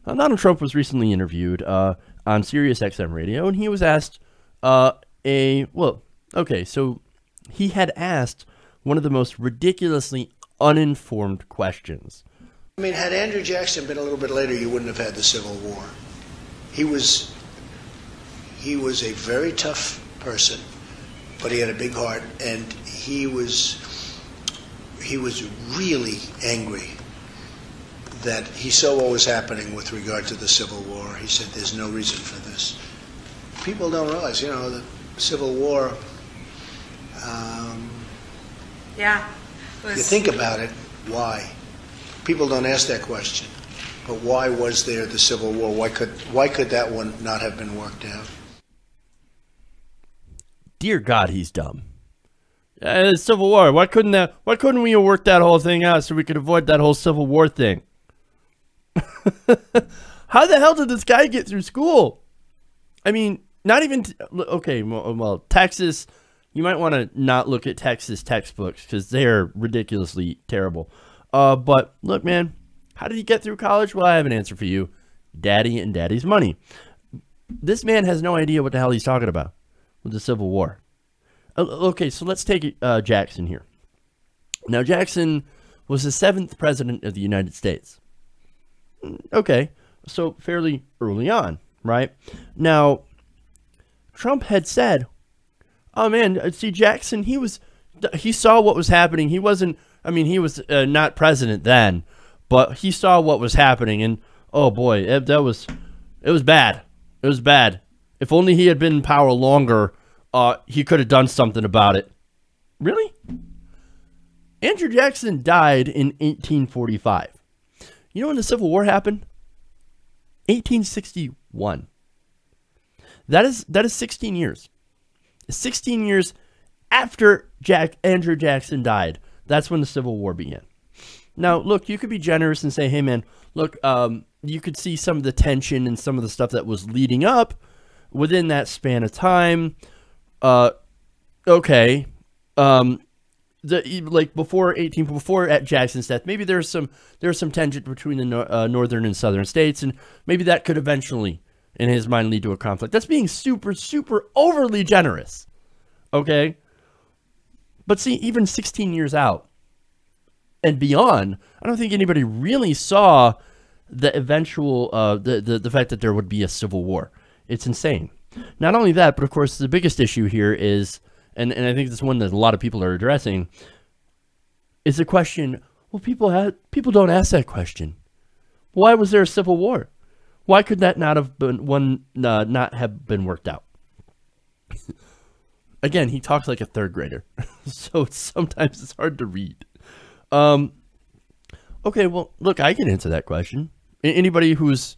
Donald Trump was recently interviewed on SiriusXM radio, and he was asked so he had asked one of the most ridiculously uninformed questions. I mean, had Andrew Jackson been a little bit later, you wouldn't have had the Civil War. He was a very tough person, but he had a big heart, and he was really angry that he saw what was happening with regard to the Civil War. He said, there's no reason for this. People don't realize, the Civil War, you think about it, why? People don't ask that question. But why was there the Civil War? Why could that one not have been worked out? Dear God, he's dumb. Civil War. Why couldn't we have worked that whole thing out so we could avoid that whole Civil War thing? How the hell did this guy get through school? I mean, not even okay. Well, Texas. You might want to not look at Texas textbooks because they're ridiculously terrible. But look, man, how did he get through college? Well, I have an answer for you: Daddy and Daddy's money. This man has no idea what the hell he's talking about with the Civil War. Okay, so let's take Jackson here. Now, Jackson was the 7th president of the United States. Okay, so fairly early on, right? Now, Trump had said, oh man, see, Jackson, he saw what was happening. He wasn't, I mean, he was not president then, but he saw what was happening, and oh boy, it was bad. It was bad. If only he had been in power longer, he could have done something about it. Really? Andrew Jackson died in 1845. You know when the Civil War happened? 1861. That is 16 years. 16 years after Andrew Jackson died, that's when the Civil War began. Now, look, you could be generous and say, hey, man, look, you could see some of the tension and some of the stuff that was leading up within that span of time. Okay. Before at Jackson's death, maybe there's some tension between the northern and southern states, and maybe that could eventually, in his mind, lead to a conflict. That's being super, super overly generous. Okay? But see, even 16 years out and beyond, I don't think anybody really saw the eventual, the fact that there would be a civil war. It's insane. Not only that, but of course, the biggest issue here is, and I think this is one that a lot of people are addressing, is the question, well, people don't ask that question. Why was there a civil war? Why could that not have been not have been worked out? Again, he talks like a third grader, so sometimes it's hard to read. Okay, well, look, I can answer that question. Anybody who's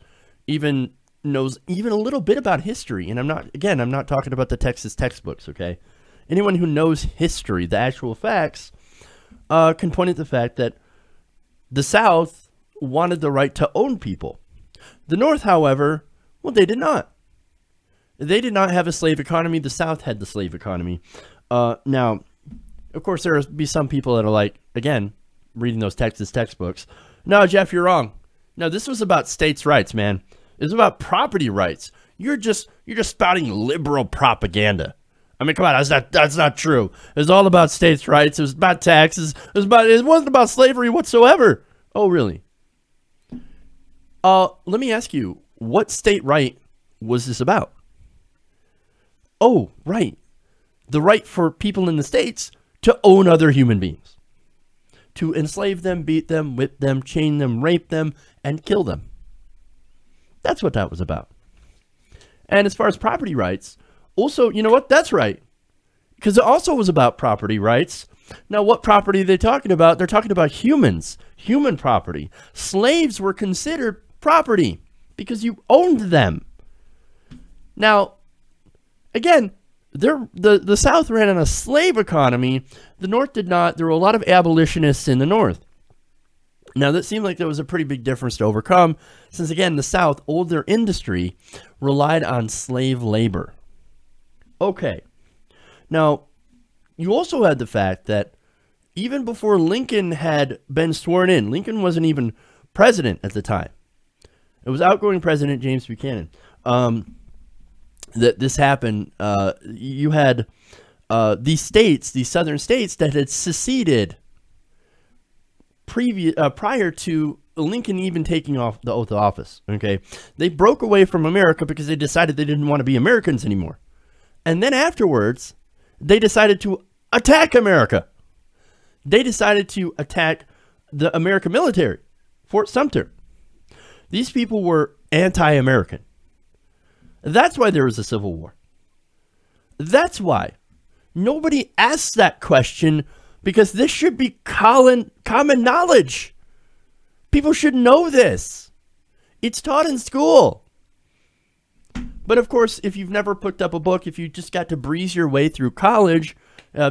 knows even a little bit about history, and I'm not talking about the Texas textbooks, okay? Anyone who knows history, the actual facts, can point at the fact that the South wanted the right to own people. The North, however, well, they did not. They did not have a slave economy. The South had the slave economy. Now, of course, there will be some people that are like, again, reading those Texas textbooks, no, Jeff, you're wrong. No, this was about states' rights, man. It was about property rights. You're just spouting liberal propaganda. I mean, come on, that's not true. It was all about states' rights. It was about taxes. It wasn't about slavery whatsoever. Oh, really? Let me ask you, what state right was this about? Oh, right. The right for people in the states to own other human beings. To enslave them, beat them, whip them, chain them, rape them, and kill them. That's what that was about. And as far as property rights, also, you know what? That's right. Because it also was about property rights. Now, what property are they talking about? They're talking about humans, human property. Slaves were considered property because you owned them. Now, again, the South ran on a slave economy. The North did not. There were a lot of abolitionists in the North. Now, that seemed like there was a pretty big difference to overcome, since, again, the South, older industry, relied on slave labor. Okay. Now, you also had the fact that even before Lincoln had been sworn in, Lincoln wasn't even president at the time. It was outgoing President James Buchanan. That this happened. You had these states, these southern states that had seceded prior to Lincoln even taking off the oath of office. Okay, they broke away from America because they decided they didn't want to be Americans anymore, and then afterwards they decided to attack America. They decided to attack the American military, Fort Sumter. These people were anti-American. That's why there was a Civil War. That's why nobody asks that question, because this should be common knowledge. People should know this. It's taught in school. But of course, if you've never picked up a book, if you just got to breeze your way through college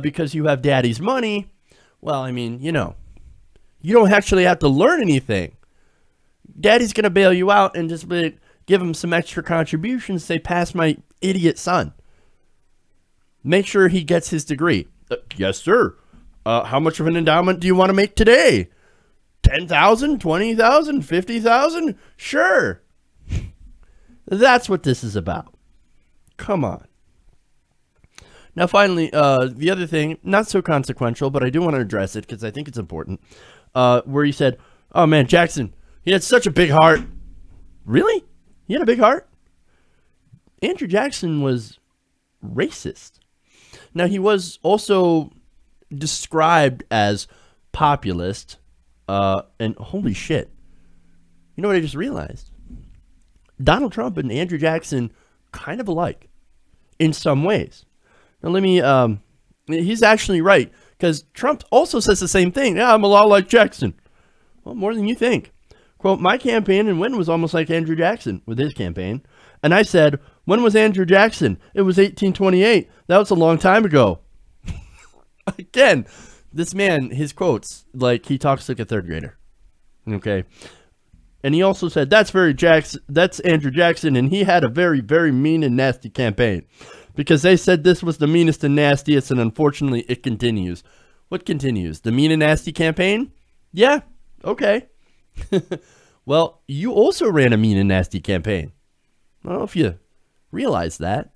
because you have daddy's money, well, I mean, you know, you don't actually have to learn anything. Daddy's going to bail you out and just give him some extra contributions. Say, pass my idiot son. Make sure he gets his degree. Yes, sir. How much of an endowment do you want to make today? 10,000, 20,000, 50,000? Sure. That's what this is about. Come on. Now, finally, the other thing, not so consequential, but I do want to address it because I think it's important, where he said, oh, man, Jackson, he had such a big heart. Really? He had a big heart? Andrew Jackson was racist. Now, he was also described as populist, and holy shit. You know what I just realized? Donald Trump and Andrew Jackson kind of alike in some ways. Now, let me, he's actually right, because Trump also says the same thing. Yeah, I'm a lot like Jackson. Well, more than you think. Quote, my campaign and win was almost like Andrew Jackson with his campaign. And I said, when was Andrew Jackson? It was 1828. That was a long time ago. Again, this man, his quotes, like he talks like a third grader. Okay. And he also said, that's Andrew Jackson, and he had a very, very mean and nasty campaign. Because they said this was the meanest and nastiest, and unfortunately it continues. What continues? The mean and nasty campaign? Yeah, okay. Well, you also ran a mean and nasty campaign. I don't know if you realize that.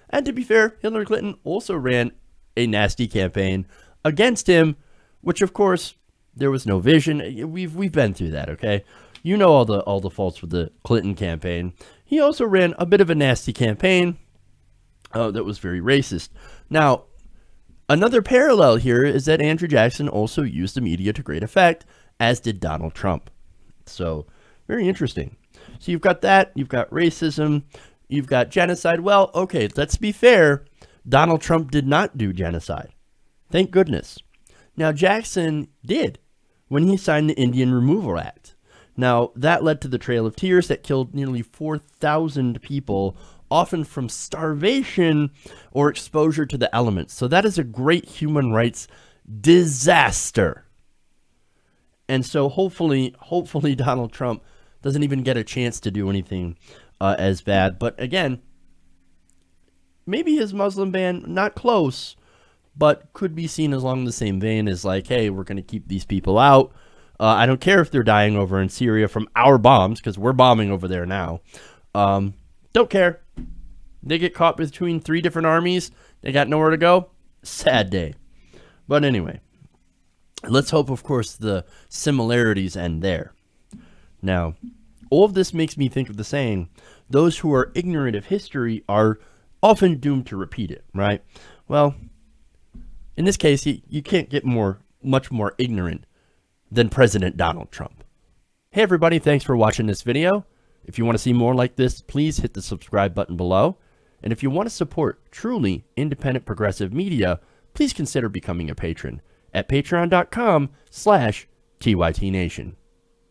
And to be fair, Hillary Clinton also ran a nasty campaign against him, which of course there was no vision. We've been through that, okay? You know all the faults with the Clinton campaign. He also ran a bit of a nasty campaign that was very racist. Now, another parallel here is that Andrew Jackson also used the media to great effect, as did Donald Trump. So, very interesting. So you've got that, you've got racism, you've got genocide. Well, okay, let's be fair. Donald Trump did not do genocide. Thank goodness. Now, Jackson did when he signed the Indian Removal Act. Now, that led to the Trail of Tears that killed nearly 4,000 people, often from starvation or exposure to the elements. So that is a great human rights disaster. And so hopefully Donald Trump doesn't even get a chance to do anything as bad. But again, maybe his Muslim ban, not close, but could be seen along the same vein as like, hey, we're going to keep these people out. I don't care if they're dying over in Syria from our bombs, because we're bombing over there now. Don't care. They get caught between 3 different armies. They got nowhere to go. Sad day. But anyway, let's hope, of course, the similarities end there. Now, all of this makes me think of the saying, those who are ignorant of history are often doomed to repeat it, right? Well, in this case, you can't get much more ignorant than President Donald Trump. Hey, everybody, thanks for watching this video. If you want to see more like this, please hit the subscribe button below. And if you want to support truly independent progressive media, please consider becoming a patron at patreon.com/TYTNation.